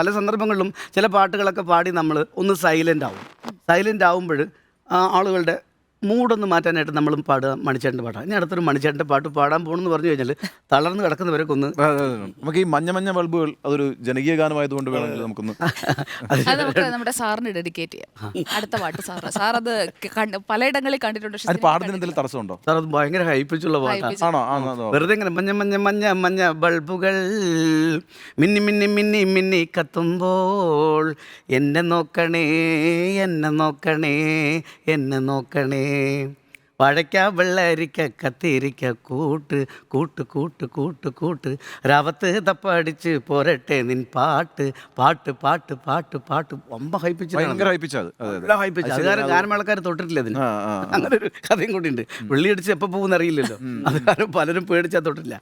പല സന്ദർഭങ്ങളിലും ചില പാട്ടുകളൊക്കെ പാടി നമ്മൾ ഒന്ന് സൈലൻ്റ് ആവും. സൈലൻ്റ് ആവുമ്പോൾ ആളുകളുടെ മൂടൊന്ന് മാറ്റാനായിട്ട് നമ്മളും പാടുക മണിച്ചേട്ടൻ്റെ പാട്ടാണ്. ഇനി അടുത്തൊരു മണിച്ചേട്ടൻ്റെ പാട്ട് പാടാൻ പോകണമെന്ന് പറഞ്ഞു കഴിഞ്ഞാൽ തളർന്ന് കിടക്കുന്നവരൊക്കെ ഒന്ന് നമുക്ക് ഈ മഞ്ഞ മഞ്ഞ ബൾബുകൾ അതൊരു ജനകീയ ഗാനമായതുകൊണ്ട് വേണമെങ്കിൽ നമുക്കൊന്ന് അത് നമുക്ക് നമ്മുടെ സാറിന് ഡെഡിക്കേറ്റ് ചെയ്യാം. അടുത്ത പാട്ട് സാർ അത് പലയിടങ്ങളിൽ കണ്ടിട്ടുണ്ട്. പക്ഷേ അത് പാടുന്നതിന് എന്തെങ്കിലും തടസ്സമുണ്ടോ? സാർ അത് ഭയങ്കര ഹൈപ്പിച്ചുള്ള പാട്ടാണ്. ആണോ? വെറുതെ ഇങ്ങനെ മഞ്ഞ മഞ്ഞ മഞ്ഞ മഞ്ഞ ബൾബുകൾ മിന്നി മിന്നി മിന്നി മിന്നി കത്തുമ്പോൾ എന്നെ നോക്കണേ എന്നെ നോക്കണേ എന്നെ നോക്കണേ വഴയ്ക്ക വെള്ളരിക്ക കത്തിരിക്ക കൂട്ട് കൂട്ട് കൂട്ട് കൂട്ട് കൂട്ട് രാവത്ത് തപ്പടിച്ച് പോരട്ടെ നിൻ പാട്ട് പാട്ട് പാട്ട് പാട്ട് പാട്ട് ഒമ്പ ഭയങ്കര ഹൈപ്പിച്ചത്. ഹൈപ്പിച്ച് അത് കാരണം ഗാനമേളക്കാർ തൊട്ടിട്ടില്ല അതിന്. അങ്ങനെ ഒരു കഥയും കൂടിയുണ്ട്. വെള്ളിയടിച്ച് എപ്പോൾ പോകുന്ന അറിയില്ലല്ലോ. അത് കാരണം പലരും പേടിച്ചാൽ തൊട്ടില്ല.